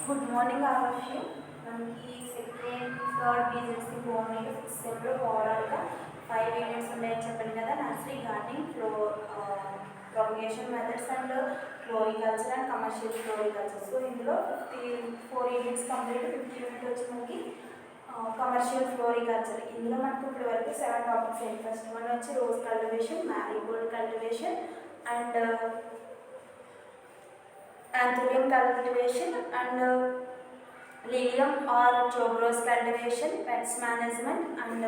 Good morning all of you. మనకి second third BZC బాగున్నాయి. Fifth సెమ్లో ఓవరాల్గా 5 యూనిట్స్ ఉన్నాయని చెప్పాను కదా. Nursery, gardening, propagation methods and floriculture and commercial floriculture. So ఇందులో 4 యూనిట్స్ కంప్లీట్. 5th యూనిట్ వచ్చి మనకి కమర్షియల్ ఫ్లోరికల్చర్. ఇందులో మనకు ఇప్పటి వరకు 7 టాపిక్స్ అయింది. ఫస్ట్ వన్ వచ్చి rose cultivation, Marie Gold cultivation and anthurium cultivation and lilium or tuberose cultivation, pest management and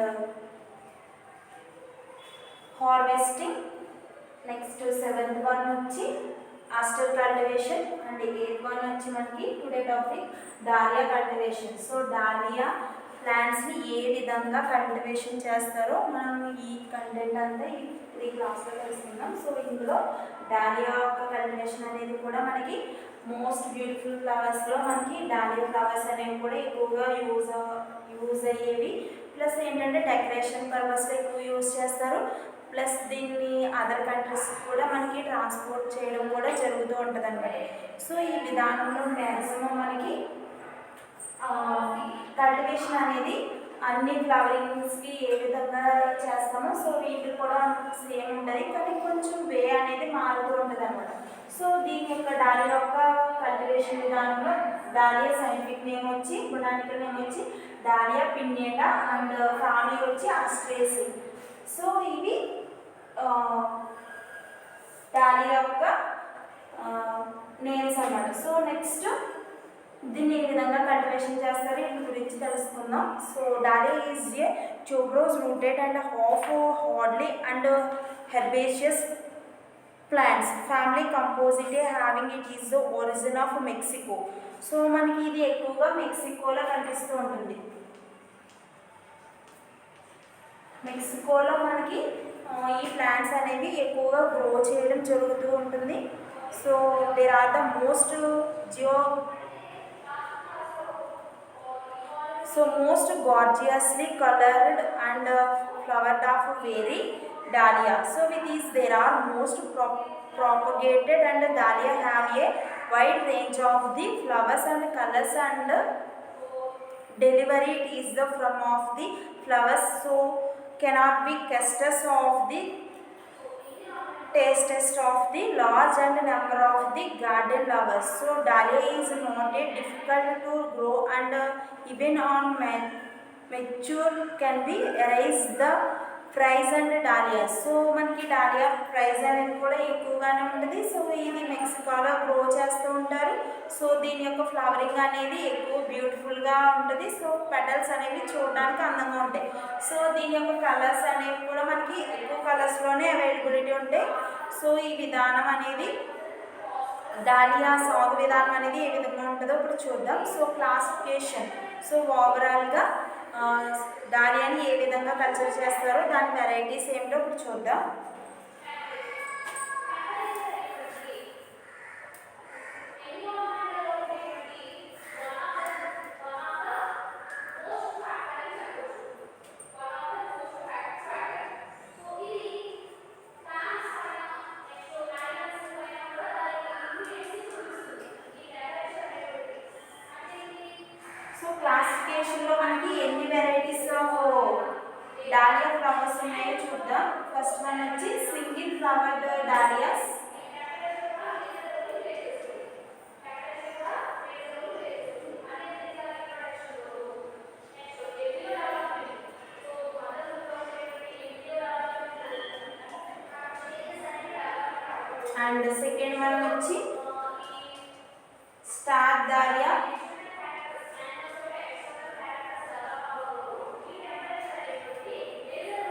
harvesting. Next 7th one వచ్చి aster cultivation and 8th one వచ్చి మనకి today topic dahlia cultivation. So dahlia ప్లాంట్స్ని ఏ విధంగా cultivation చేస్తారో మనం ఈ కంటెంట్ అంతా ఈ క్లాస్లో తెలుసుకుందాం. సో ఇందులో డాలియా యొక్క కల్టివేషన్ అనేది కూడా మనకి మోస్ట్ బ్యూటిఫుల్ ఫ్లవర్స్లో మనకి డాలియా ఫ్లవర్స్ అనేవి కూడా ఎక్కువగా యూజ్ అయ్యేవి. ప్లస్ ఏంటంటే డెకరేషన్ పర్పస్లో ఎక్కువ యూజ్ చేస్తారు. ప్లస్ దీన్ని అదర్ కంట్రీస్ కూడా మనకి ట్రాన్స్పోర్ట్ చేయడం కూడా జరుగుతూ ఉంటుంది అనమాట. సో ఈ విధానంలో మ్యాక్సిమం మనకి కల్టివేషన్ అనేది అన్ని ఫ్లవరింగ్స్కి ఏ విధంగా చేస్తామో సో వీటికి కూడా సేమ్ ఉంటుంది, కానీ కొంచెం వే అనేది మారుతూ ఉంటుంది అనమాట. సో దీని యొక్క డాలియా యొక్క కల్టివేషన్ విధానంలో డాలియా సైంటిఫిక్ నేమ్ వచ్చి, బొటానికల్ నేమ్ వచ్చి డాలియా పిన్నేటా అండ్ ఫ్యామిలీ వచ్చి ఆస్ట్రేసి. సో ఇవి డాలియా యొక్క నేమ్స్ అన్నమాట. సో నెక్స్ట్ దీన్ని ఏ విధంగా కల్టివేషన్ చేస్తారు వీటి గురించి తెలుసుకుందాం. So dahlia is a tuberose rooted and half hardly and herbaceous plants family composite having it is the origin of Mexico. So మనకి ఇది ఎక్కువగా మెక్సికోలో కనిపిస్తూ ఉంటుంది. మెక్సికోలో మనకి ఈ ప్లాంట్స్ అనేవి ఎక్కువగా గ్రో చేయడం జరుగుతూ ఉంటుంది. So there are the most most gorgeously colored and flowered of very dahlia. So with these there are most propagated and dahlia have a wide range of the flowers and colors and delivery it is the from of the flowers so cannot be casters of the taste of the large and number of the garden lovers. So dahlia is not a difficult to grow and even on mature can be raise the prize and dahlia. So మనకి dahlia prize అనేది కూడా ఎక్కువగానే ఉంటుంది. So ఇది మెక్సికోలో grow చేస్తూ ఉంటారు. So దీని యొక్క ఫ్లవరింగ్ అనేది ఎక్కువ బ్యూటిఫుల్గా ఉంటుంది. సో పెటల్స్ అనేవి చూడడానికి అందంగా ఉంటాయి. సో దీని యొక్క కలర్స్ అనేవి కూడా మనకి ఎక్కువ కలర్స్లోనే అవైలబిలిటీ ఉంటాయి. సో ఈ విధానం అనేది డాలియా సాగు విధానం అనేది ఏ విధంగా ఉంటుందో ఇప్పుడు చూద్దాం. So classification. సో ఓవరాల్గా డాలియాని ఏ విధంగా కల్చర్ చేస్తారో దాని వెరైటీస్ ఏమిటో ఇప్పుడు చూద్దాం. క్లాసిఫికేషన్లో మనకి ఎన్ని వెరైటీస్ ఆఫ్ డాలియా ఫ్లవర్స్ ఉన్నాయో చూద్దాం. ఫస్ట్ వన్ వచ్చి single flowered dahlias. And second one వచ్చి స్టార్ డాలియా.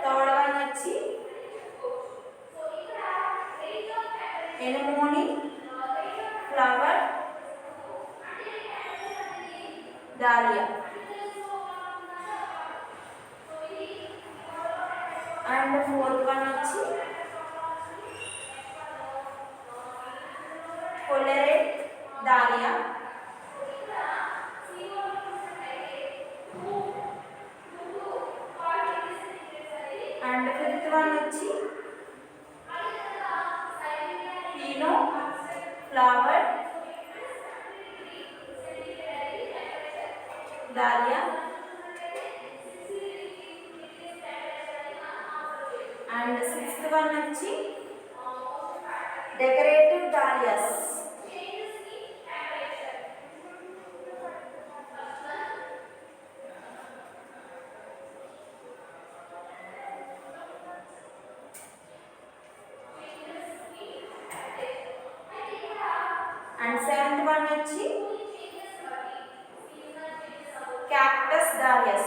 థర్డ్ వన్ వచ్చి anemone flower dahlia. And fourth one వచ్చి collarette dahlia. And fifth one వచ్చి peony flower dahlia, and sixth one వచ్చి decorative dahlias. And seventh one వచ్చి cactus dahlias.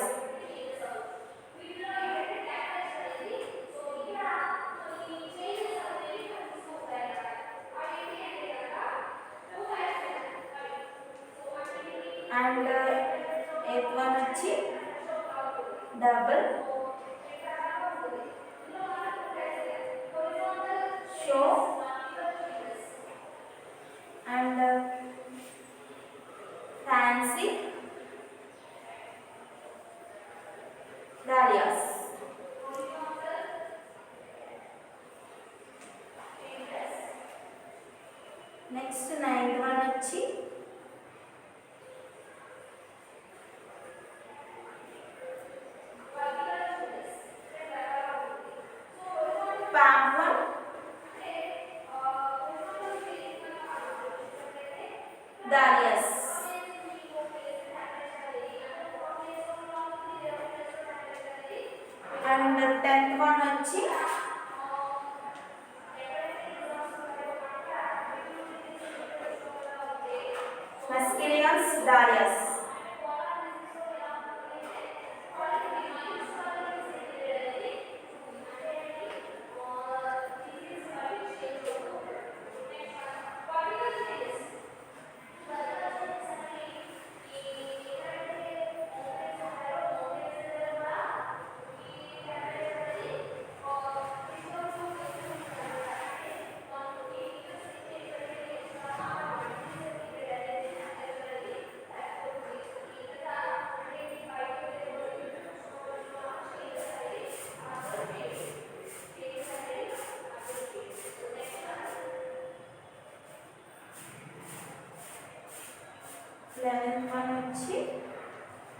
And eighth one వచ్చి double show and fancy dahlias. Next ninth one వచ్చి palm one, dahlias. And tenth one వచ్చి mescaleus dahlias. Eleventh one వచ్చి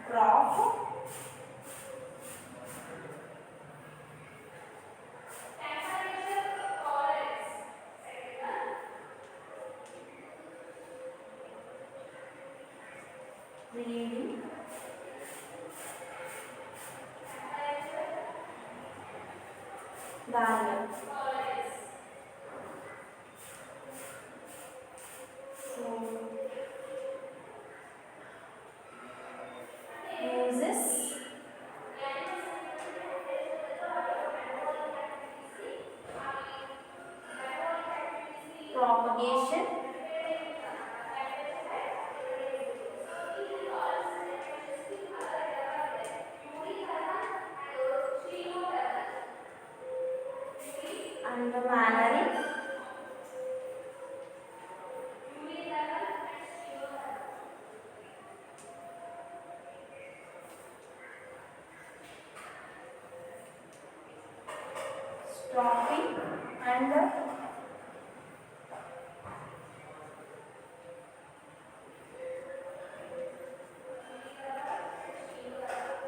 drop, reading, dahlia. So uses, propagation, and mannering, stopping, and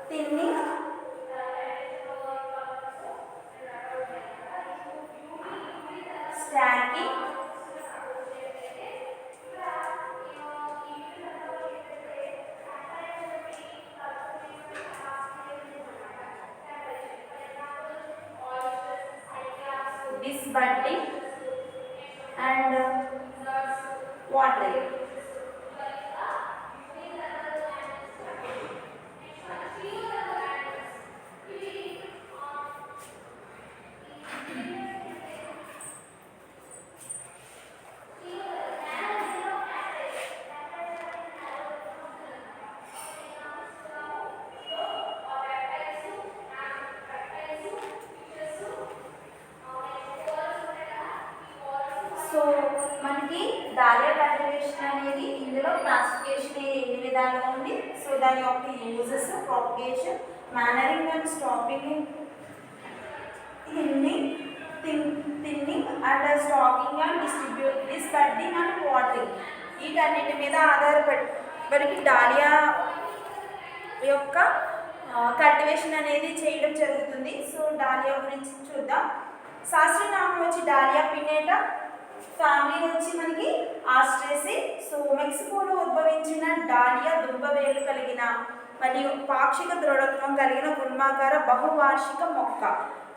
thinning, stacking, disbudding, and watering. So మనకి dahlia cultivation అనేది ఇందులో classification ఎన్ని విధాలుగా ఉంది. So దాని యొక్క uses, propagation, manuring and stopping, thinning and stacking and disbudding and watering, వీటన్నిటి మీద ఆధారపడి డాలియా యొక్క కల్టివేషన్ అనేది చేయడం జరుగుతుంది. సో డాలియా గురించి చూద్దాం. శాస్త్రీయనామం వచ్చి డాలియా పినేటా, ఫ్యామిలీ వచ్చి మనకి ఆస్ట్రేసి. సో మెక్సికోలో ఉద్భవించిన డాలియా దుంపవేలు కలిగిన మరియు పాక్షిక దృఢత్వం కలిగిన గుల్మాకార బహువార్షిక మొక్క.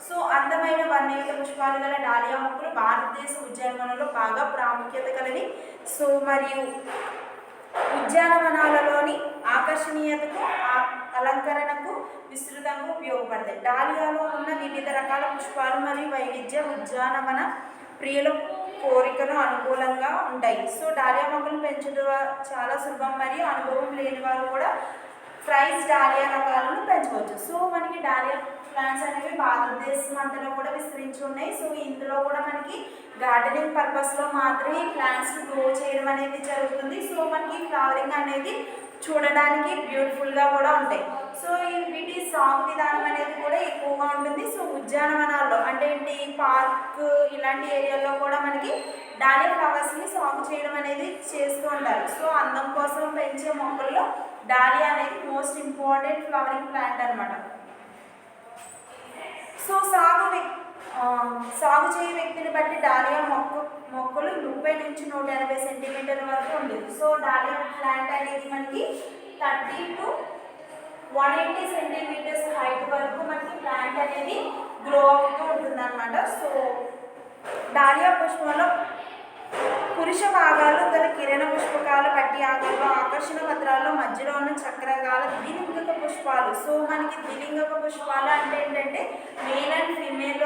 సో అందమైన వర్ణయుత పుష్పాలు గల డాలియా మొక్కలు భారతదేశ ఉద్యానవనంలో బాగా ప్రాముఖ్యత కలిగి, సో మరియు ఉద్యానవనాలలోని ఆకర్షణీయతకు అలంకరణకు విస్తృతంగా ఉపయోగపడతాయి. డాలియాలో ఉన్న వివిధ రకాల పుష్పాలు మరియు వైవిధ్య ఉద్యానవన ప్రియుల కోరికను అనుకూలంగా ఉంటాయి. సో డాలియా మొక్కలు పెంచడం చాలా సులభం మరియు అనుభవం లేని వారు కూడా ఫ్రైస్ డాలియా రకాలను పెంచవచ్చు. సో మనకి డాలియా ప్లాంట్స్ అనేవి భారతదేశం అంతలో కూడా విస్తరించి ఉన్నాయి. సో ఇందులో కూడా మనకి గార్డెనింగ్ పర్పస్లో మాత్రమే ఈ ప్లాంట్స్ గ్రో చేయడం అనేది జరుగుతుంది. సో మనకి ఫ్లవరింగ్ అనేది చూడడానికి బ్యూటిఫుల్గా కూడా ఉంటాయి. సో వీటి సాగు విధానం అనేది కూడా ఎక్కువగా ఉంటుంది. సో ఉద్యానవనాల్లో అంటే ఏంటి పార్క్ ఇలాంటి ఏరియాల్లో కూడా మనకి డాలియా ఫ్లవర్స్ని సాగు చేయడం అనేది చేస్తూ ఉంటారు. సో అందం కోసం పెంచే మొక్కల్లో డాలియా అనేది మోస్ట్ ఇంపార్టెంట్ ఫ్లవరింగ్ ప్లాంట్ అనమాట. సో సాగు చేయ వ్యక్తిని బట్టి డాలియా మొక్కలు 30 నుంచి 180 సెంటీమీటర్ల వరకు ఉండేది. సో డాలియా ప్లాంట్ అనేది మనకి 30 to 180 సెంటీమీటర్స్ హైట్ వరకు మనకి ప్లాంట్ అనేది గ్రో అవుతూ ఉంటుంది అనమాట. సో డాలియా పుష్పంలో పురుష భాగాలు గల కిరణ పుష్పకాల పట్టి ఆకారంలో ఆకర్షణ పత్రాల్లో మధ్యలో ఉన్న చక్రకాల ద్విలింగక పుష్పాలు. సో మనకి ద్విలింగక పుష్పాలు అంటే ఏంటంటే మేల్ అండ్ ఫీమేల్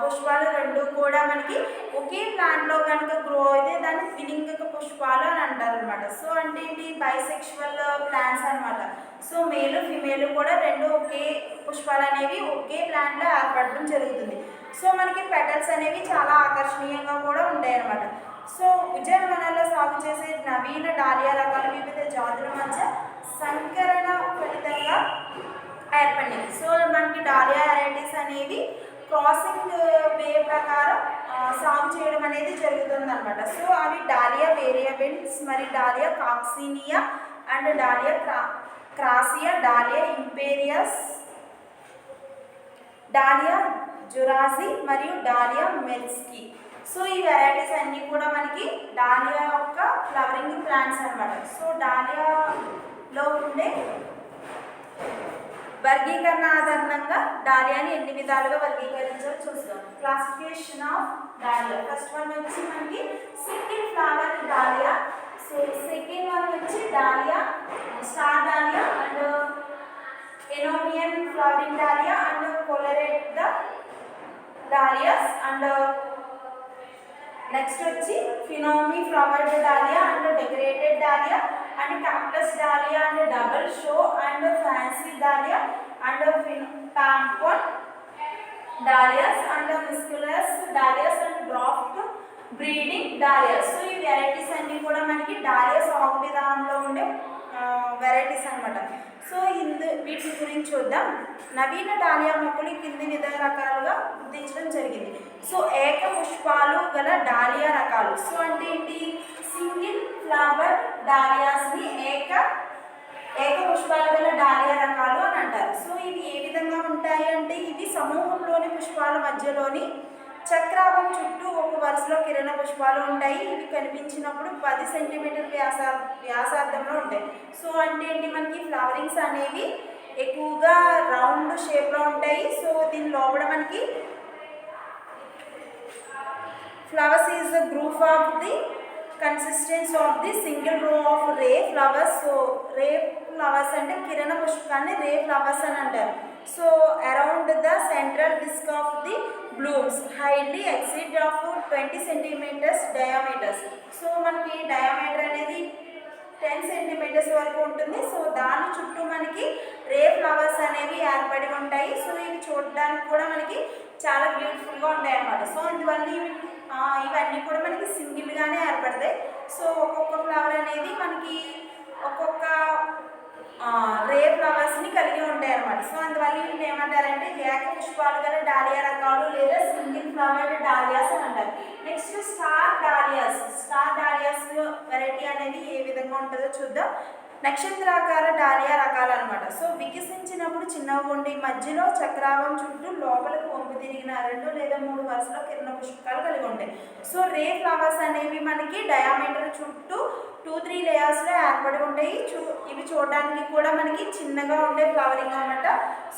పుష్పాలు రెండు కూడా మనకి ఒకే ప్లాంట్లో కనుక గ్రో అయితే దాన్ని ద్విలింగక పుష్పాలు అని అంటారు అనమాట. సో అంటే ఏంటి బైసెక్షువల్ ప్లాంట్స్ అనమాట. సో మేలు ఫీమేల్ కూడా రెండు ఒకే పుష్పాలు అనేవి ఒకే ప్లాంట్లో ఏర్పడడం జరుగుతుంది. సో మనకి పెటల్స్ అనేవి చాలా ఆకర్షణీయంగా కూడా ఉంటాయి అన్నమాట. సో ఉద్యానవనాల్లో సాగు చేసే నవీన డాలియా రకాలు వివిధ జాతుల మధ్య సంకరణ ఫలితంగా ఏర్పడినాయి. సో మనకి డాలియా వెరైటీస్ అనేవి క్రాసింగ్ వే ప్రకారం సాగు చేయడం అనేది జరుగుతుంది అనమాట. సో అవి డాలియా వేరియబుల్స్ మరి dahlia coccinea and dahlia crassia, dahlia imperialis, dahlia juarezii మరియు డాలియా మెల్స్కి. సో ఈ వెరైటీస్ అన్నీ కూడా మనకి డాలియా యొక్క ఫ్లవరింగ్ ప్లాంట్స్ అనమాట. సో డాలియాలో ఉండే వర్గీకరణ ఆధారంగా డాలియాని ఎన్ని విధాలుగా వర్గీకరించాలో చూస్తాం. Classification of dahlia. First one వచ్చి మనకి single flower dahlia. So second one వచ్చి dahlia star dahlia and anemone flowering dahlia and collarette the dahlias and next వచ్చి peony flowered dahlia and decorated dahlia and cactus dahlia and double show and fancy dahlia and pompon dahlias and miscellaneous dahlias and draft breeding dahlias. So ఈ varieties అన్నీ కూడా మనకి dahlia సాగు విధానంలో ఉండే varieties అనమాట. So వీటి గురించి చూద్దాం. నవీన డాలియా మొక్కలు కింది వివిధ రకాలుగా గుర్తించడం జరిగింది. సో ఏక పుష్పాలు గల డాలియా రకాలు. సో అంటే ఏంటి సింగిల్ ఫ్లవర్ డాలియాస్ని ఏక పుష్పాలు గల డాలియా రకాలు అని అంటారు. సో ఇవి ఏ విధంగా ఉంటాయి అంటే ఇవి సమూహంలోని పుష్పాల మధ్యలోని చక్రాభం చుట్టూ ఒక వరుసలో కిరణ పుష్పాలు ఉంటాయి. ఇవి కనిపించినప్పుడు 10 సెంటీమీటర్ వ్యాసార్థంలో ఉంటాయి. సో అంటే ఏంటి మనకి ఫ్లవరింగ్స్ అనేవి ఎక్కువగా రౌండ్ షేప్లో ఉంటాయి. సో దీని లోపల మనకి flowers is the group of the consistence of the single row of ray flowers. So ray flowers అంటే కిరణ పుష్పాన్ని రే ఫ్లవర్స్ అని అంటారు. So around the central disc of the blooms highly exceed of 20 centimetres diameters. So మనకి diameter అనేది 10 centimetres వరకు ఉంటుంది. So దాని చుట్టూ మనకి రే ఫ్లవర్స్ అనేవి ఏర్పడి ఉంటాయి. సో ఇవి చూడడానికి కూడా మనకి చాలా బ్యూటిఫుల్గా ఉంటాయి అన్నమాట. సో అందువల్ల ఇవన్నీ కూడా మనకి సింగిల్గానే ఏర్పడతాయి. సో ఒక్కొక్క ఫ్లవర్ అనేది మనకి ఒక్కొక్క రే ఫ్లవర్స్ని కలిగి ఉంటాయి అన్నమాట. సో అందువల్ల వీటిని ఏమంటారంటే ఏక పుష్పాలు గల డాలియా రకాలు లేదా సింగిల్ ఫ్లవర్డ్ డాలియాస్ అని అంటారు. Next star Dahlia's. Star Dahlia's variety అనేది ఏ విధంగా ఉంటుందో చూద్దాం. నక్షత్రాకార డాలియా రకాలు అనమాట. సో వికసించినప్పుడు చిన్నగా ఉండి మధ్యలో చక్రావం చుట్టూ లోపలికి వంపు తిరిగిన 2 లేదా 3 వరుసలో కిరణ పుష్పకాలు కలిగి ఉంటాయి. సో రే ఫ్లవర్స్ అనేవి మనకి డయామీటర్ చుట్టూ 2-3 లేయర్స్లో ఏర్పడి ఉంటాయి. ఇవి చూడడానికి కూడా మనకి చిన్నగా ఉండే ఫ్లవరింగ్ అనమాట.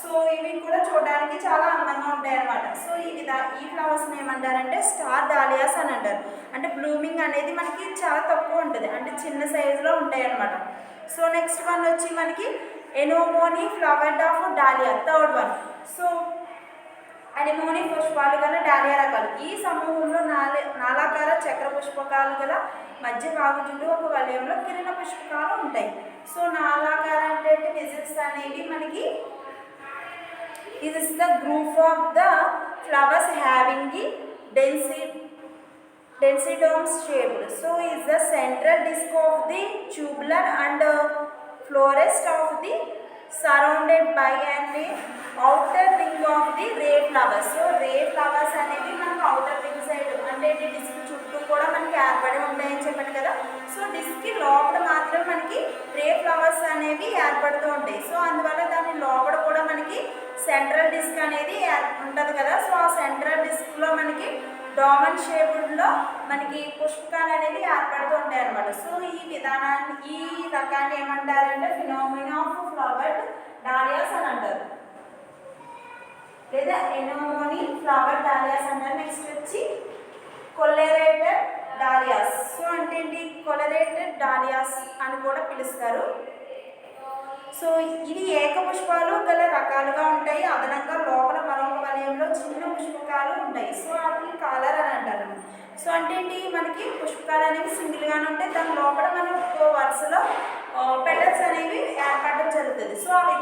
సో ఇవి కూడా చూడడానికి చాలా అందంగా ఉంటాయి అనమాట. సో ఈ ఫ్లవర్స్ని ఏమంటారంటే స్టార్ డాలియాస్ అని అంటారు. అంటే బ్లూమింగ్ అనేది మనకి చాలా తక్కువ ఉంటుంది, అంటే చిన్న సైజులో ఉంటాయి అనమాట. సో నెక్స్ట్ వన్ వచ్చి మనకి anemone flower of dahlia, third one. So anemone పుష్పాలు గల డాలియా రకాలు. ఈ సమూహంలో నాలాకార చక్ర పుష్పకాలు గల మధ్య భాగం చుట్టూ ఒక వలయంలో కిరణ పుష్పకాలు ఉంటాయి. సో నాలాకార అంటే విజిల్స్ అనేవి మనకి ఇది is the group of the flowers having the densidomes shaped. So is the central disc of the tubular and florist of the surrounded by an outer ring of the ray flowers. So ray flowers అనేవి మనకు outer ring side అంటే ఈ disc చుట్టూ కూడా మనకి ఏర్పడి ఉంటాయని చెప్పాను కదా. సో డిస్క్ లోపల మాత్రం మనకి రే ఫ్లవర్స్ అనేవి ఏర్పడుతూ ఉంటాయి. సో అందువల్ల దాని లోపల కూడా మనకి సెంట్రల్ డిస్క్ అనేది ఉంటుంది కదా. సో ఆ సెంట్రల్ డిస్క్లో మనకి డోమన్ షేప్డ్లో మనకి పుష్పకాలు అనేది ఏర్పడుతూ ఉంటాయి అన్నమాట. సో ఈ రకాన్ని ఏమంటారంటే ఫినామినా ఆఫ్ ఫ్లవర్డ్ డాలియాస్ అని అంటారు, లేదా ఎనోమోనీ ఫ్లవర్ డాలియాస్ అంటారు. నెక్స్ట్ వచ్చి కొలరేటెడ్ డాలియాస్. సో అంటే ఏంటి, కొలరేటెడ్ డాలియాస్ అని కూడా పిలుస్తారు. సో ఇవి ఏకపుష్పాలు గల రకాలుగా ఉంటాయి. అదనంగా లోపల మరొక వలయంలో చిన్న పుష్పకాలు ఉంటాయి. సో వాటిని కాలర్ అని అంటారు. సో అంటే ఏంటి, మనకి పుష్పకాలు అనేవి సింగిల్గానే ఉంటాయి, దాని లోపల మనకు వరుసలో పెటల్స్ అనేవి ఏర్పడడం జరుగుతుంది. సో అవి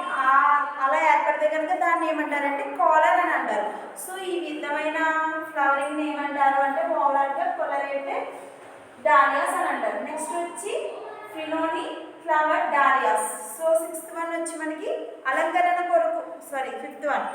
అలా ఏర్పడితే కనుక దాన్ని ఏమంటారంటే కాలర్ అని అంటారు. సో ఈ విధమైన ఫ్లవరింగ్ని ఏమంటారు అంటే ఓవరాల్గా కొలరేటెడ్ డాలియాస్ అని అంటారు. నెక్స్ట్ వచ్చి peony flower dahlias. So 6th one వచ్చి మనకి అలంకరణ కొరకు, ఫిఫ్త్ వన్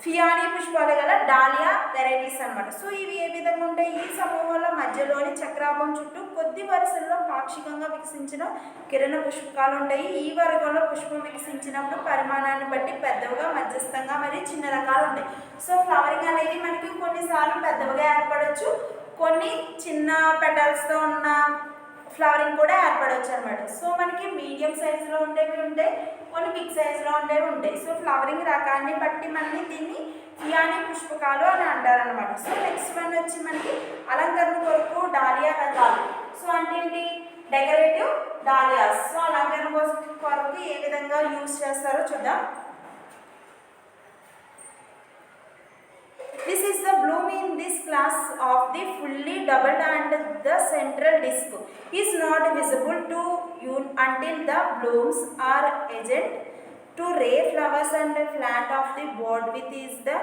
ఫియానీ పుష్పాలు గల డాలియా వెరైటీస్ అనమాట. సో ఇవి ఏ విధంగా ఉంటాయి, ఈ సమూహంలో మధ్యలోని చక్రాభం చుట్టూ కొద్ది వరుసల్లో పాక్షికంగా వికసించిన కిరణ పుష్పకాలు ఉంటాయి. ఈ వర్గంలో పుష్పం వికసించినప్పుడు పరిమాణాన్ని బట్టి పెద్దవిగా, మధ్యస్థంగా మరియు చిన్న రకాలు ఉంటాయి. సో ఫ్లవరింగ్ అనేది మనకి కొన్నిసార్లు పెద్దవిగా ఏర్పడవచ్చు, కొన్ని చిన్న పెటల్స్తో ఉన్న ఫ్లవరింగ్ కూడా ఏర్పడవచ్చు అనమాట. సో మనకి మీడియం సైజులో ఉండేవి ఉంటాయి, కొన్ని బిగ్ సైజులో ఉండేవి ఉంటాయి. సో ఫ్లవరింగ్ రకాన్ని బట్టి మనకి దీన్ని ఫియానీ పుష్పకాలు అని అంటారనమాట. సో నెక్స్ట్ వన్ వచ్చి మనకి అలంకరణ కొరకు డాలియా రకాలు. సో అంటే ఏంటి, డెకరేటివ్ డాలియాస్. సో అలంకరణ కొరకు ఏ విధంగా యూజ్ చేస్తారో చూద్దాం. This is the bloom in this class of the fully doubled and the central disc is not visible to you until the blooms are adjacent to ray flowers and flat of the board with is the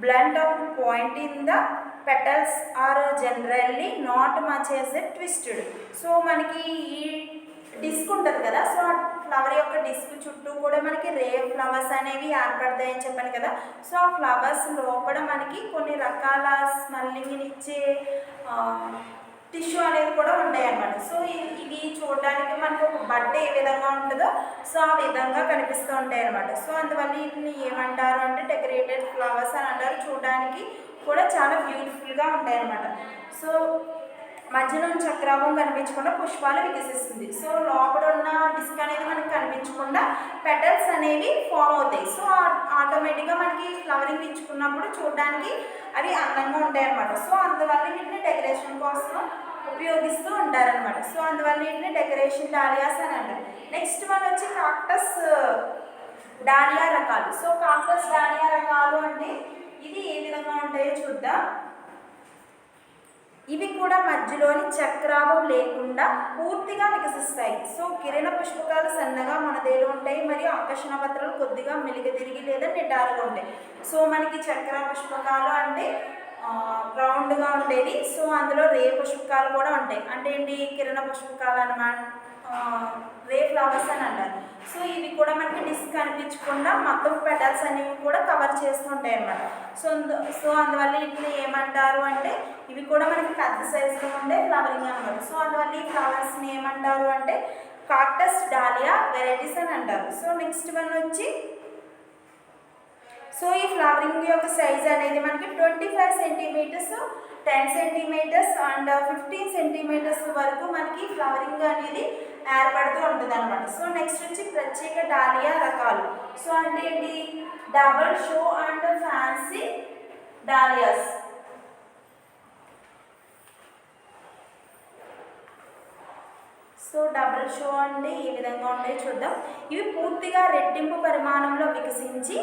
blunt of point in the petals are generally not much as a twisted. So మనకి ఈ disc ఉంటుంది కదా. So ఆ flower యొక్క disc చుట్టూ కూడా మనకి రే flowers అనేవి ఏర్పడతాయని చెప్పాను కదా. సో ఆ ఫ్లవర్స్ లోపల మనకి కొన్ని రకాల స్మెల్లింగ్ని ఇచ్చే టిష్యూ అనేది కూడా ఉంటాయి అన్నమాట. సో ఇవి చూడడానికి మనకు ఒక బడ్డ ఏ విధంగా ఉంటుందో సో ఆ విధంగా కనిపిస్తూ ఉంటాయి అన్నమాట. సో అందువల్ల వీటిని ఏమంటారు అంటే డెకరేటెడ్ ఫ్లవర్స్ అని అంటారు. చూడడానికి కూడా చాలా బ్యూటిఫుల్గా ఉంటాయి అన్నమాట. సో మధ్యలో చక్రాభం కనిపించకుండా పుష్పాలు వికసిస్తుంది. సో లోపల ఉన్న డిస్క్ అనేది మనకి కనిపించకుండా పెటల్స్ అనేవి ఫామ్ అవుతాయి. సో ఆటోమేటిక్గా మనకి ఫ్లవరింగ్ ఇచ్చుకున్నప్పుడు చూడడానికి అవి అందంగా ఉంటాయి అన్నమాట. సో అందువల్ల వీటిని డెకరేషన్ కోసం ఉపయోగిస్తూ ఉంటారనమాట. సో అందువల్ల వీటిని డెకరేషన్ డాలియాస్ అని అంటారు. నెక్స్ట్ వన్ వచ్చి కాక్టస్ డాలియా రకాలు. సో కాక్టస్ డాలియా రకాలు అంటే ఇది ఏ విధంగా ఉంటాయో చూద్దాం. ఇవి కూడా మధ్యలోని చక్రాభం లేకుండా పూర్తిగా వికసిస్తాయి. సో కిరణ పుష్పకాలు సన్నగా మొనదేలు ఉంటాయి మరియు ఆకర్షణ పత్రాలు కొద్దిగా మెలిగదిరిగి లేదా నిటారుగా ఉంటాయి. సో మనకి చక్ర పుష్పకాలు అంటే రౌండ్గా ఉండేది. సో అందులో రే పుష్పకాలు కూడా ఉంటాయి. అంటే ఏంటి, కిరణ పుష్పకాలు అన్నమాట, రే ఫ్లవర్స్ అని అంటారు. సో ఇవి కూడా మనకి డిస్క్ కనిపించకుండా మొత్తం పెటల్స్ అనేవి కూడా కవర్ చేస్తుంటాయి అన్నమాట. సో అందువల్ల వీటిని ఏమంటారు అంటే ఇవి కూడా మనకి పెద్ద సైజులో ఉండే ఫ్లవరింగ్ అన్నమాట. సో అందువల్ల ఈ ఫ్లవర్స్ని ఏమంటారు అంటే కాక్టస్ డాలియా వెరైటీస్ అని అంటారు. సో నెక్స్ట్ వన్ వచ్చి సో ఈ ఫ్లవరింగ్ యొక్క సైజ్ అనేది మనకి 25 సెంటీమీటర్స్, 10 సెంటీమీటర్స్ అండ్ 15 సెంటీమీటర్స్ వరకు మనకి ఫ్లవరింగ్ అనేది ఏర్పడుతూ ఉంటుంది అనమాట. సో నెక్స్ట్ వచ్చి ప్రత్యేక డాలియా రకాలు. సో అంటే ఏంటి, double show and fancy Dahlia's. So double show అంటే ఈ విధంగా ఉంటాయి చూద్దాం. ఇవి పూర్తిగా రెట్టింపు పరిమాణంలో వికసించి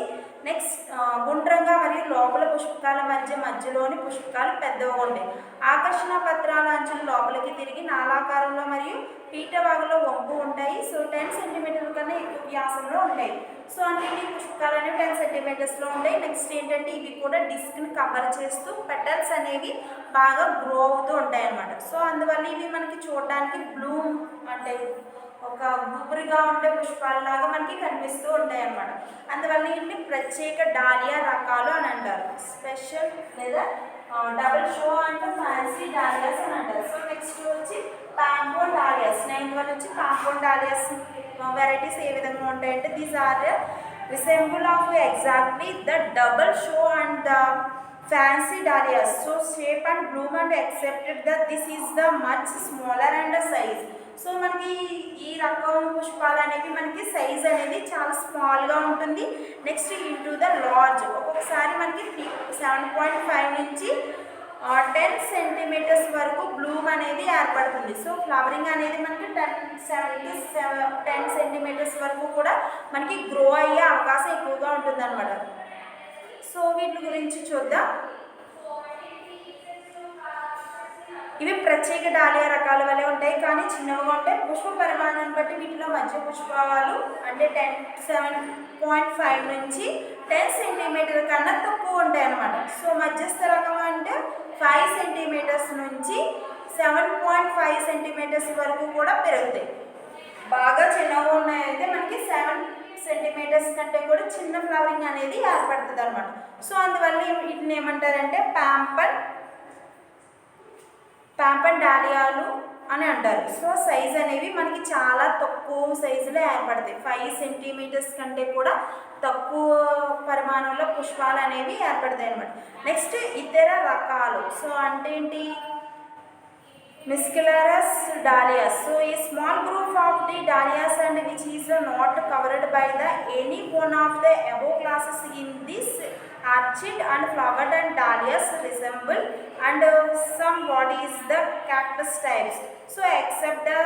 నెక్స్ట్ గుండ్రంగా మరియు లోపల పుష్పకాల మధ్యలోని పుష్పకాలు పెద్దగా ఉంటాయి. ఆకర్షణ పత్రాల అంచులు లోపలికి తిరిగి నాళాకారంలో మరియు పీట భాగంలో వంపు ఉంటాయి. సో 10 సెంటీమీటర్ల కన్నా ఎక్కువ వ్యాసంలో ఉంటాయి. సో అంటే ఈ పుష్పకాలు అనేవి 10 సెంటీమీటర్స్లో ఉంటాయి. నెక్స్ట్ ఏంటంటే ఇవి కూడా డిస్క్ని కవర్ చేస్తూ పెటల్స్ అనేవి బాగా గ్రో అవుతూ ఉంటాయి అన్నమాట. సో అందువల్ల ఇవి మనకి చూడడానికి బ్లూమ్ అంటే ఒక గుబురుగా ఉండే పుష్పాలలాగా మనకి కనిపిస్తూ ఉంటాయి అన్నమాట. అందువల్ల వీటిని ప్రత్యేక డాలియా రకాలు అని అంటారు. స్పెషల్ లేదా డబుల్ షో అంటే ఫ్యాన్సీ డాలియాస్ అని అంటారు. సో నెక్స్ట్ వచ్చి పాంపోన్ డాలియాస్. 9th వన్ వచ్చి పాంపోన్ డాలియాస్ వెరైటీస్ ఏ విధంగా ఉంటాయంటే these are resemble of exactly the double show and the fancy dahlias. So shape and bloom and accepted that this is the much smaller and the size. So మనకి ఈ రకం పుష్పాలు అనేవి మనకి సైజ్ అనేది చాలా స్మాల్గా ఉంటుంది. నెక్స్ట్ ఇంటూ ద లార్జ్ ఒక్కొక్కసారి మనకి 7.5 నుంచి 10 సెంటీమీటర్స్ వరకు బ్లూమ్ అనేది ఏర్పడుతుంది. సో ఫ్లవరింగ్ అనేది మనకి 10 సెంటీమీటర్స్ వరకు కూడా మనకి గ్రో అయ్యే అవకాశం ఎక్కువగా ఉంటుంది అన్నమాట. సో వీటి గురించి చూద్దాం. ఇవి ప్రత్యేక డాలియా రకాల వలె ఉంటాయి కానీ చిన్నవిగా ఉంటాయి. పుష్ప పరిమాణాన్ని బట్టి వీటిలో మధ్య పుష్పాలు అంటే 7.5 నుంచి 10 సెంటీమీటర్ కన్నా తక్కువ ఉంటాయి అన్నమాట. సో మధ్యస్థ రకం అంటే 5 సెంటీమీటర్స్ నుంచి 7.5 సెంటీమీటర్స్ వరకు కూడా పెరుగుతాయి. బాగా చిన్నగా ఉన్నాయైతే మనకి 7 సెంటీమీటర్స్ కంటే కూడా చిన్న ఫ్లవరింగ్ అనేది ఏర్పడుతుంది అనమాట. సో అందువల్ల వీటిని ఏమంటారంటే ప్యాంపన్ డాలియాలు అని అంటారు. సో సైజ్ అనేవి మనకి చాలా తక్కువ సైజులో ఏర్పడతాయి. 5 సెంటీమీటర్స్ కంటే కూడా తక్కువ పరిమాణంలో పుష్పాలు అనేవి ఏర్పడతాయి అనమాట. నెక్స్ట్ ఇతర రకాలు. సో అంటే ఏంటి, Miscellaneous dahlias. So a small group of the dahlias and which is not covered by the any one of the above classes in this arched and flowered and dahlias resemble and some bodies the cactus types. So except the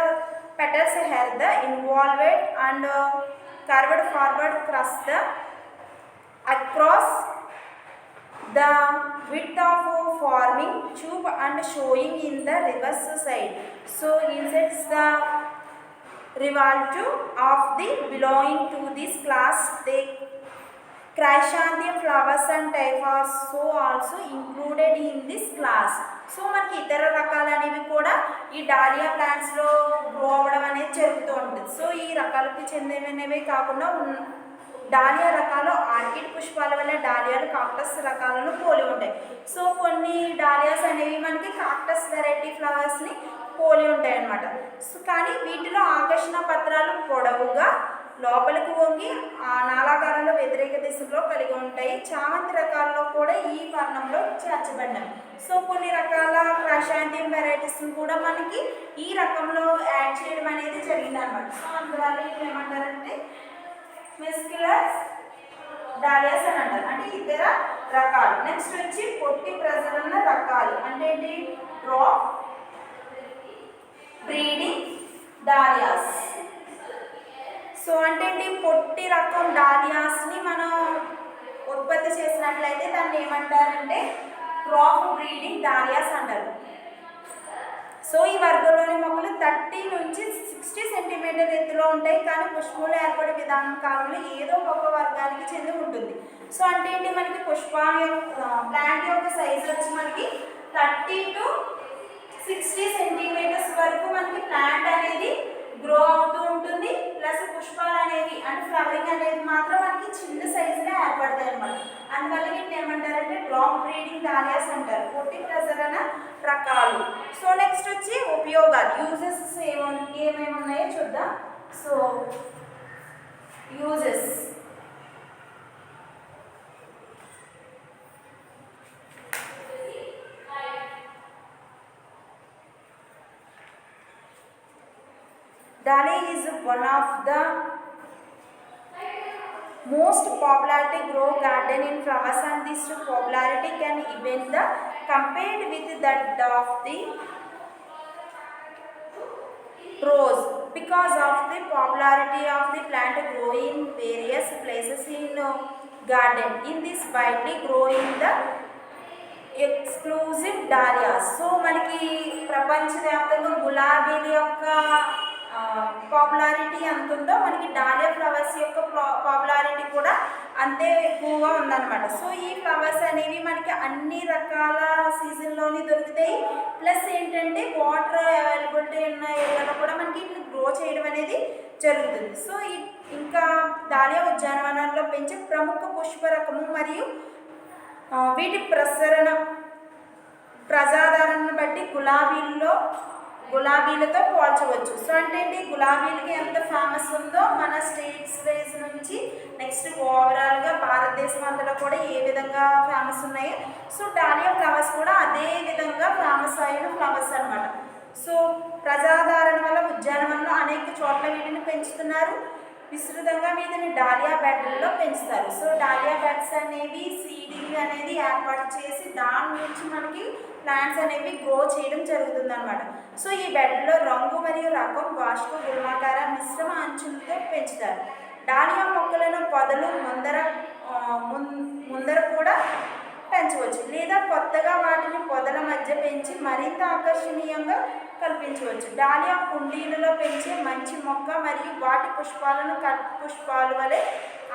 petals here the involved and curved forward across the width of forming tube and showing in the reverse side. So insets the revolve of the belonging to this class. They chrysanthemum flowers and type are so also included in this class. So మనకి ఇతర రకాలు అనేవి కూడా ఈ dahlia ప్లాంట్స్లో grow అవ్వడం అనేది జరుగుతూ ఉంటుంది. సో ఈ రకాలకి చెందినవే కాకుండా డాలియా రకాలు ఆర్కిడ్ పుష్పాల వల్ల డాలియాలు కాక్టస్ రకాలను పోలి ఉంటాయి. సో కొన్ని డాలియాస్ అనేవి మనకి కాక్టస్ వెరైటీ ఫ్లవర్స్ని పోలి ఉంటాయి అన్నమాట. సో కానీ వీటిలో ఆకర్షణ పత్రాలు పొడవుగా లోపలికి వంగి ఆ నాళాకారంలో వ్యతిరేక దిశలో కలిగి ఉంటాయి. చామంతి రకాల్లో కూడా ఈ వర్ణంలో చేర్చబడినవి. సో కొన్ని రకాల క్రైసాంథియం వెరైటీస్ని కూడా మనకి ఈ రకంలో యాడ్ చేయడం అనేది జరిగింది అనమాట. సో అందువల్ల ఇవి ఏమంటారంటే మెస్క్యులస్ డాలియాస్ అని అంటారు, అంటే ఇతర రకాలు. నెక్స్ట్ వచ్చి పొట్టి ప్రజలన్న రకాలు అంటే ఏంటి, డ్రాప్ బ్రీడింగ్ డాలియాస్. సో అంటే ఏంటి, పొట్టి రకం డాలియాస్ని మనం ఉత్పత్తి చేసినట్లయితే దాన్ని ఏమంటారంటే డ్రాప్ బ్రీడింగ్ డాలియాస్ అంటారు. సో ఈ వర్గంలోని మొక్కలు 30 నుంచి 60 సెంటీమీటర్ ఎత్తులో ఉంటాయి కానీ పుష్పములు ఏర్పడే విధానం కాలంలో ఏదో ఒక వర్గానికి చెంది ఉంటుంది. సో అంటే ఏంటి, మనకి ప్లాంట్ యొక్క సైజ్ వచ్చి మనకి 30 to 60 సెంటీమీటర్స్ వరకు మనకి ప్లాంట్ అనేది గ్రో అవుతూ ఉంటుంది. ప్లస్ పుష్పాలు అనేవి అంటే ఫ్లవరింగ్ అనేది మాత్రం మనకి చిన్న సైజులో ఏర్పడతాయి అన్నమాట. అందువల్ల వీటిని ఏమంటారంటే డ్రాప్ బ్రీడింగ్ డాలియాస్ అంటారు, పొట్టి ప్రసరణ రకాలు. సో నెక్స్ట్ వచ్చి ఉపయోగాలు, యూజెస్ ఏమేమి ఉన్నాయో చూద్దాం. So uses. Dahlia is one of the most popularity grow garden in flowers, and this popularity can even the compared with that of the rose because of the popularity of the plant grow in various places in garden. In this widely grow in the exclusive Dahlia's. So మనకి ప్రపంచవ్యాప్తంగా గులాబీల యొక్క popularity ఎంత ఉందో మనకి dahlia flowers యొక్క popularity కూడా అంతే ఎక్కువగా ఉందన్నమాట. సో ఈ ఫ్లవర్స్ అనేవి మనకి అన్ని రకాల సీజన్లోని దొరుకుతాయి. ప్లస్ ఏంటంటే వాటర్ అవైలబిలిటీ ఉన్న ఏరియాలో కూడా మనకి గ్రో చేయడం అనేది జరుగుతుంది. సో ఇంకా డాలియా ఉద్యానవనాల్లో పెంచే ప్రముఖ పుష్ప రకము మరియు వీటి ప్రజాదరణను బట్టి గులాబీలతో పోల్చవచ్చు. సో అంటే ఏంటి, గులాబీలకి ఎంత ఫేమస్ ఉందో మన స్టేట్స్ వైజ్ నుంచి నెక్స్ట్ ఓవరాల్గా భారతదేశం అంతలో కూడా ఏ విధంగా ఫేమస్ ఉన్నాయో, సో డాలియా ఫ్లవర్స్ కూడా అదే విధంగా ఫేమస్ అయిన ఫ్లవర్స్ అనమాట. సో ప్రజాదరణ వల్ల ఉద్యానవనంలో అనేక చోట్ల వీటిని పెంచుతున్నారు. విస్తృతంగా వీటిని డాలియా బెడ్లలో పెంచుతారు. సో డాలియా బెడ్స్ అనేవి సీడింగ్ అనేది ఏర్పాటు చేసి దాని నుంచి మనకి ప్లాంట్స్ అనేవి గ్రో చేయడం జరుగుతుంది అనమాట. సో ఈ బెడ్లో రంగు మరియు రకం బాష్ప గుణాకార మిశ్రమ అంచులతో పెంచుతారు. డాలియా మొక్కలను పొదలు ముందర కూడా పెంచవచ్చు, లేదా కొత్తగా వాటిని పొదల మధ్య పెంచి మరింత ఆకర్షణీయంగా కల్పించవచ్చు. డాలియా కుండీలలో పెంచే మంచి మొక్క మరియు వాటి పుష్పాలను కట్ పుష్పాల వలె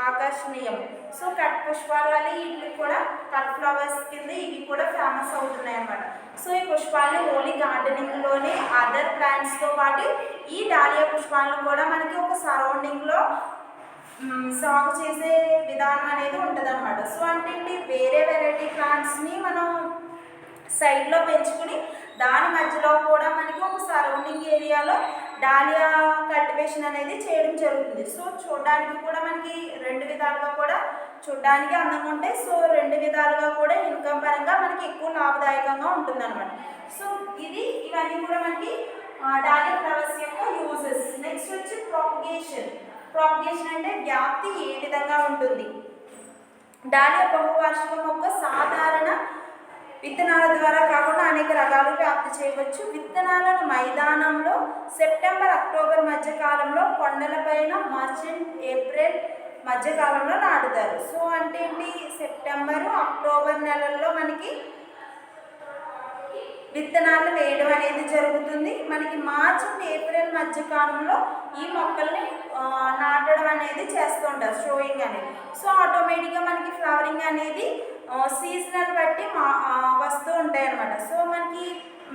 ఆకర్షణీయం. సో కట్ పుష్పాల వల్ల ఇవి కూడా కట్ ఫ్లవర్స్ కింద ఇవి కూడా ఫేమస్ అవుతున్నాయి అన్నమాట. సో ఈ పుష్పాలని ఓన్లీ గార్డెనింగ్లోనే అదర్ ప్లాంట్స్తో పాటు ఈ డాలియా పుష్పాలను కూడా మనకి ఒక సరౌండింగ్లో సాగు చేసే విధానం అనేది ఉంటుంది అనమాట. సో అంటే వేరే వెరైటీ ప్లాంట్స్ని మనం సైడ్లో పెంచుకుని దాని మధ్యలో కూడా మనకి ఒక సరౌండింగ్ ఏరియాలో డాలియా కల్టివేషన్ అనేది చేయడం జరుగుతుంది. సో చూడడానికి కూడా మనకి రెండు విధాలుగా కూడా చూడడానికి అందంగా ఉంటాయి. సో రెండు విధాలుగా కూడా ఇన్కమ్ పరంగా మనకి ఎక్కువ లాభదాయకంగా ఉంటుంది అనమాట. సో ఇవన్నీ కూడా మనకి డాలియా ఫ్లవర్స్ యొక్క యూజెస్. నెక్స్ట్ వచ్చి ప్రాపగేషన్. అంటే వ్యాప్తి ఏ విధంగా ఉంటుంది. డాలియా బహువార్షిక మొక్క సాధారణ విత్తనాల ద్వారా కాకుండా అనేక రకాలు వ్యాప్తి చేయవచ్చు. విత్తనాలను మైదానంలో సెప్టెంబర్ అక్టోబర్ మధ్యకాలంలో కొండలపైన మార్చి ఏప్రిల్ మధ్యకాలంలో నాటుతారు. సో అంటే సెప్టెంబరు అక్టోబర్ నెలల్లో మనకి విత్తనాలు వేయడం అనేది జరుగుతుంది. మనకి మార్చి ఏప్రిల్ మధ్యకాలంలో ఈ మొక్కల్ని నాటడం అనేది చేస్తూ ఉంటారు, షోయింగ్ అనేది. సో ఆటోమేటిక్గా మనకి ఫ్లవరింగ్ అనేది సీజనల్ బట్టి వస్తూ ఉంటాయి అన్నమాట. సో మనకి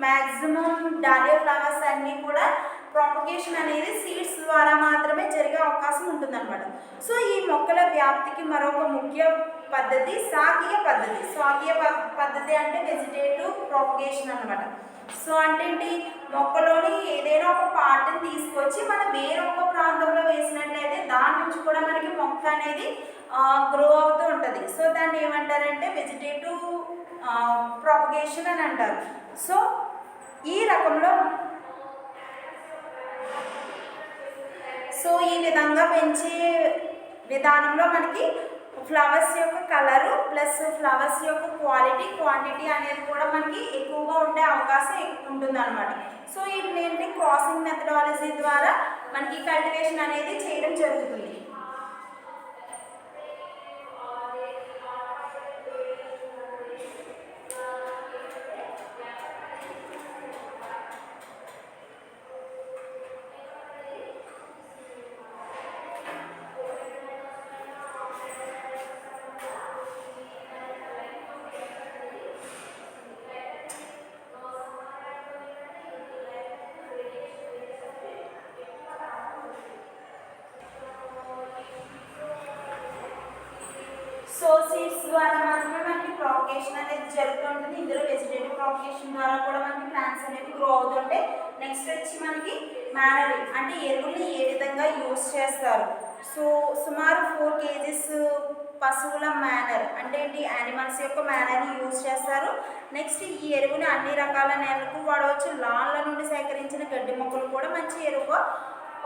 మ్యాక్సిమం డాలియా ఫ్లవర్స్ అన్నీ కూడా ప్రాపగేషన్ అనేది సీడ్స్ ద్వారా మాత్రమే జరిగే అవకాశం ఉంటుందన్నమాట. సో ఈ మొక్కల వ్యాప్తికి మరొక ముఖ్య పద్ధతి శాఖీయ పద్ధతి. శాఖీయ పద్ధతి అంటే వెజిటేటివ్ ప్రాపగేషన్ అనమాట. సో అంటే మొక్కలోని ఏదైనా ఒక పార్ట్ని తీసుకొచ్చి మనం వేరొక ప్రాంతంలో వేసినట్లయితే దాని నుంచి కూడా మనకి మొక్క అనేది గ్రో అవుతూ ఉంటుంది. సో దాన్ని ఏమంటారంటే వెజిటేటివ్ ప్రాపగేషన్ అని అంటారు. సో ఈ రకంలో ఈ విధంగా పెంచే విధానంలో మనకి ఫ్లవర్స్ యొక్క కలరు ప్లస్ ఫ్లవర్స్ యొక్క క్వాంటిటీ అనేది కూడా మనకి ఎక్కువగా ఉండే అవకాశం ఉంటుంది అనమాట. సో వీటిని క్రాసింగ్ మెథడాలజీ ద్వారా మనకి కల్టివేషన్ అనేది చేయడం జరుగుతుంది. సో సీడ్స్ ద్వారా మాత్రమే మనకి ప్రాపగేషన్ అనేది జరుగుతుంటుంది. ఇందులో వెజిటేటివ్ ప్రాపగేషన్ ద్వారా కూడా మనకి ప్లాంట్స్ అనేవి గ్రో అవుతుంటాయి. నెక్స్ట్ వచ్చి మనకి మేనరింగ్ అంటే ఎరువుల్ని ఏ విధంగా యూస్ చేస్తారు. సో సుమారు 4 kgs పశువుల మేనర్ అంటే ఏంటి, యానిమల్స్ యొక్క మేనర్ని యూజ్ చేస్తారు. నెక్స్ట్ ఈ ఎరువుని అన్ని రకాల నేలకు వాడవచ్చు. లాన్ల నుండి సేకరించిన గడ్డి మొక్కలు కూడా మంచి ఎరువుగా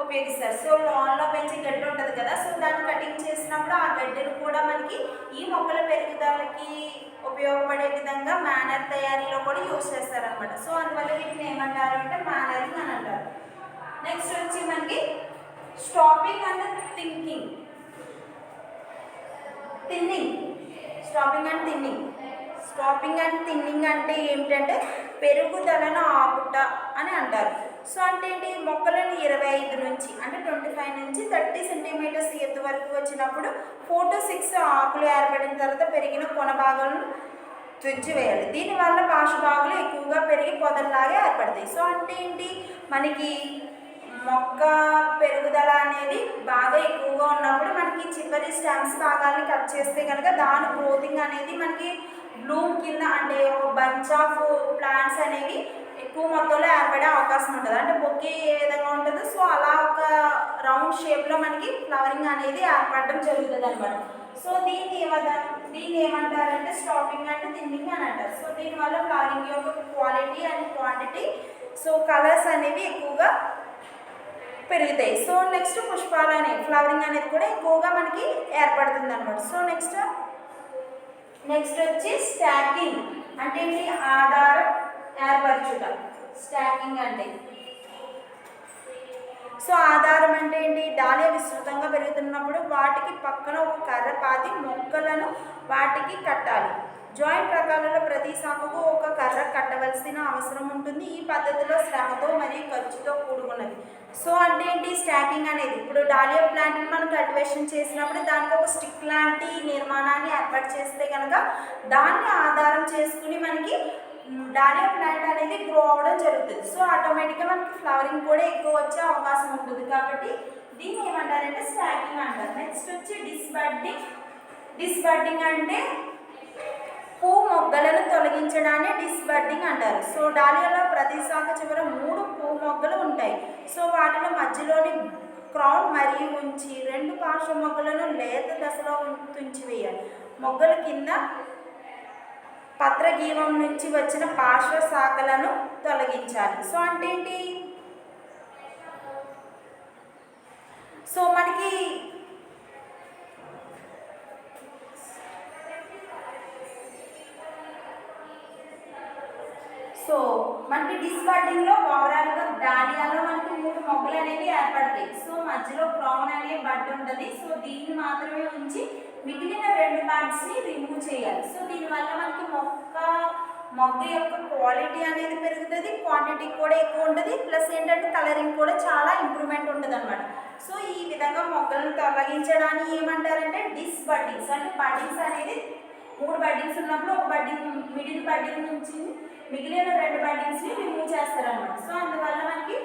ఉపయోగిస్తారు. సో లాన్లో పెంచే గడ్డి ఉంటుంది కదా, సో దాన్ని కటింగ్ చేసినప్పుడు ఆ గడ్డిని కూడా మనకి ఈ మొక్కల పెరుగుదలకి ఉపయోగపడే విధంగా మేనర్ తయారీలో కూడా యూజ్ చేస్తారనమాట. సో అందువల్ల వీటిని ఏమంటారు అంటే మేనరింగ్ అని అంటారు. నెక్స్ట్ వచ్చి మనకి stopping and thinning. Stopping and thinning అంటే ఏమిటంటే పెరుగుదలను ఆపుట అని అంటారు. సో అంటే ఏంటి, మొక్కలను 25 నుంచి అంటే 25 నుంచి 30 సెంటీమీటర్స్ ఎత్తు వరకు వచ్చినప్పుడు 4 to 6 ఆకులు ఏర్పడిన తర్వాత పెరిగిన కొన భాగాలను తుంచివేయాలి. దీనివల్ల పార్శ్వ భాగాలు ఎక్కువగా పెరిగి పొదల్లాగా ఏర్పడతాయి. సో అంటే ఏంటి, మనకి మొక్క పెరుగుదల అనేది బాగా ఎక్కువగా ఉన్నప్పుడు మనకి చివరి స్టెమ్స్ భాగాన్ని కట్ చేస్తే కనుక దాని గ్రోతింగ్ అనేది మనకి బ్లూమ్ కింద అంటే ఒక బంచ్ ఆఫ్ ప్లాంట్స్ అనేవి ఎక్కువ మొత్తంలో ఏర్పడే అవకాశం ఉంటుంది. అంటే బొకే ఏ విధంగా ఉంటుందో సో అలా ఒక రౌండ్ షేప్లో మనకి ఫ్లవరింగ్ అనేది ఏర్పడడం జరుగుతుంది అనమాట. సో దీన్ని ఏమంటారంటే స్టాపింగ్ అంటే థిన్నింగ్ అని అంటారు. సో దీనివల్ల ఫ్లవరింగ్ యొక్క quality and quantity so colours అనేవి ఎక్కువగా పెరుగుతాయి. సో నెక్స్ట్ పుష్పాలు అనేవి ఫ్లవరింగ్ అనేది కూడా ఎక్కువగా మనకి ఏర్పడుతుంది అనమాట. సో నెక్స్ట్ వచ్చి స్టాకింగ్ అంటే ఏంటి, ఆధారం ఏర్పరచుట. స్టాకింగ్ అంటే సో ఆధారం అంటే ఏంటి, డాలియా విస్తృతంగా పెరుగుతున్నప్పుడు వాటికి పక్కన ఒక కర్ర పాతి మొక్కలను వాటికి కట్టాలి. జాయింట్ రకాలలో ప్రతి శాఖకు ఒక కర్ర కట్టవలసిన అవసరం ఉంటుంది. ఈ పద్ధతిలో శ్రమతో మరియు ఖర్చుతో కూడుకున్నది. సో అంటే ఏంటి, స్టాకింగ్ అనేది ఇప్పుడు డాలియా ప్లాంట్ని మనం కల్టివేషన్ చేసినప్పుడు దానికి ఒక స్టిక్ లాంటి నిర్మాణాన్ని ఏర్పాటు చేస్తే కనుక దాన్ని ఆధారం చేసుకుని మనకి డాలియా ప్లాంట్ అనేది గ్రో అవ్వడం జరుగుతుంది. సో ఆటోమేటిక్గా మనకి ఫ్లవరింగ్ కూడా ఎక్కువ వచ్చే అవకాశం ఉంటుంది. కాబట్టి దీన్ని ఏమంటారంటే స్టాకింగ్ అంటారు. నెక్స్ట్ వచ్చి డిస్బడ్డింగ్ అంటే పువ్వు మొగ్గలను తొలగించడాన్ని డిస్బడ్డింగ్ అంటారు. సో డాలియాలో ప్రతి శాఖ చివర 3 పువ్వు మొగ్గలు ఉంటాయి. సో వాటిలో మధ్యలోని క్రౌన్ మరియు ఉంచి 2 పార్శ్వ మొగ్గలను లేత దశలో తుంచివేయాలి. మొగ్గల కింద పత్రగీవం నుంచి వచ్చిన పార్శ్వ శాఖలను తొలగించాలి. సో అంటే ఏంటి, సో మనకి డిస్బడ్డింగ్లో ఓవరాల్గా డాలియాలో మనకి 3 మొగ్గలు అనేవి ఏర్పడతాయి. సో మధ్యలో క్రౌన్ అనే బడ్ ఉంటుంది. సో దీన్ని మాత్రమే ఉంచి మిగిలిన 2 పార్ట్స్ని రిమూవ్ చేయాలి. సో దీనివల్ల మనకి మొగ్గ యొక్క క్వాలిటీ అనేది పెరుగుతుంది, క్వాంటిటీ కూడా ఎక్కువ ఉంటుంది, ప్లస్ ఏంటంటే కలరింగ్ కూడా చాలా ఇంప్రూవ్మెంట్ ఉంటుంది అనమాట. సో ఈ విధంగా మొగ్గలను తొలగించడాన్ని ఏమంటారంటే డిస్బడ్డింగ్స్. అంటే బడ్డింగ్స్ అనేది 3 బడ్డింగ్స్ ఉన్నప్పుడు ఒక బడ్డింగ్ మిడిల్ బడ్డింగ్ నుంచి మిగిలిన 2 బడ్డింగ్స్ని రిమూవ్ చేస్తారనమాట. సో అందువల్ల మనకి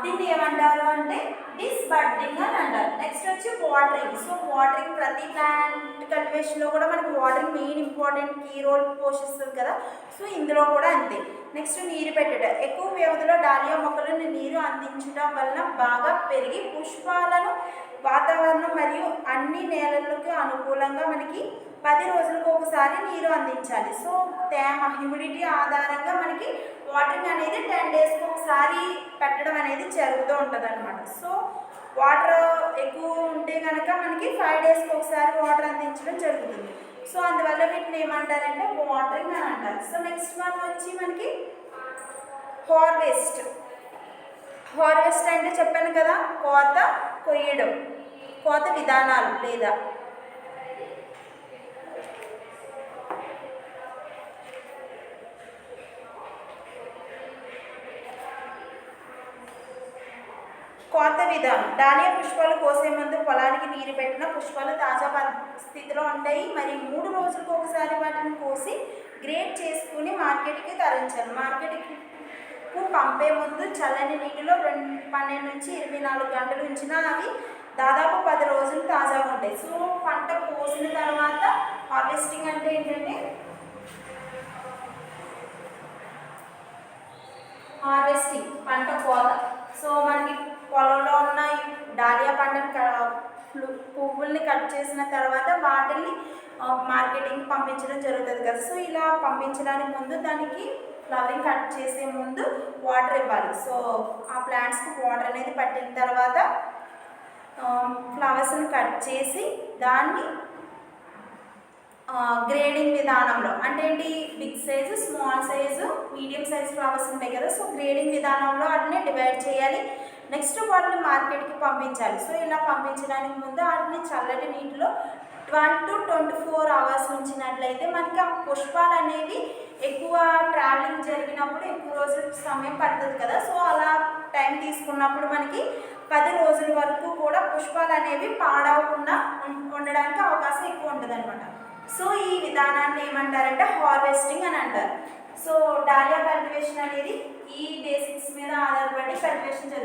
దీన్ని ఏమంటారు అంటే డిస్బడ్డింగ్ అని అంటారు. నెక్స్ట్ వచ్చి వాటరింగ్. సో వాటరింగ్ ప్రతి ప్లాంట్ కల్టివేషన్లో కూడా మనకి watering main important key role పోషిస్తుంది కదా. సో ఇందులో కూడా అంతే. నెక్స్ట్ నీరు పెట్టడం. ఎక్కువ వ్యవధిలో డాలియా మొక్కలను నీరు అందించడం వలన బాగా పెరిగి పుష్పాలను వాతావరణం మరియు అన్ని నేలలకు అనుకూలంగా మనకి 10 రోజులకు ఒకసారి నీరు అందించాలి. సో తేమ హ్యూమిడిటీ ఆధారంగా మనకి వాటరింగ్ అనేది 10 డేస్కి ఒకసారి పెట్టడం అనేది జరుగుతూ ఉంటుంది అనమాట. సో వాటర్ ఎక్కువ ఉంటే కనుక మనకి 5 డేస్కి ఒకసారి వాటర్ అందించడం జరుగుతుంది. సో అందువల్ల వీటిని ఏమంటారంటే వాటరింగ్ అని అంటారు. సో నెక్స్ట్ వన్ వచ్చి మనకి హార్వెస్ట్ అంటే చెప్పాను కదా, కొయ్యడం, కోత విధానాలు లేదా కోత విధానం. డాలియా పుష్పాలు కోసే ముందు పొలానికి నీరు పెట్టిన పుష్పాలు తాజా స్థితిలో ఉంటాయి. మరి 3 రోజులకు ఒకసారి వాటిని కోసి గ్రేడ్ చేసుకుని మార్కెట్కి తరలించాలి. మార్కెట్కి పంపే ముందు చల్లని నీటిలో 12 నుంచి 24 గంటలు ఉంచినా అవి దాదాపు 10 రోజులు తాజాగా ఉంటాయి. సో పంట కోసిన తర్వాత హార్వెస్టింగ్ అంటే ఏంటంటే పంట కోత. సో మనకి పొలంలో ఉన్న ఈ డాలియా పంటను పువ్వుల్ని కట్ చేసిన తర్వాత వాటిని మార్కెటింగ్ పంపించడం జరుగుతుంది కదా. సో ఇలా పంపించడానికి ముందు దానికి ఫ్లవరింగ్ కట్ చేసే ముందు వాటర్ ఇవ్వాలి. సో ఆ ప్లాంట్స్కి వాటర్ అనేది పట్టిన తర్వాత ఫ్లవర్స్ని కట్ చేసి దాన్ని గ్రేడింగ్ విధానంలో, అంటే ఏంటి, big size, small size, medium size flowers ఉంటాయి కదా. సో గ్రేడింగ్ విధానంలో వాటిని డివైడ్ చేయాలి. నెక్స్ట్ వాటిని మార్కెట్కి పంపించాలి. సో ఇలా పంపించడానికి ముందు వాటిని చల్లటి నీటిలో 12 to 24 అవర్స్ ఉంచినట్లయితే మనకి ఆ పుష్పాలు అనేవి ఎక్కువ ట్రావెలింగ్ జరిగినప్పుడు ఎక్కువ రోజుల సమయం పడుతుంది కదా. సో అలా టైం తీసుకున్నప్పుడు మనకి 10 రోజుల వరకు కూడా పుష్పాలు అనేవి పాడవకుండా ఉండడానికి అవకాశం ఎక్కువ ఉంటుంది అనమాట. సో ఈ విధానాన్ని ఏమంటారంటే హార్వెస్టింగ్ అని అంటారు. సో డాలియా కల్టివేషన్ అనేది ఈ బేసిక్స్ మీద ఆధారపడి కల్టివేషన్ జరుగుతుంది.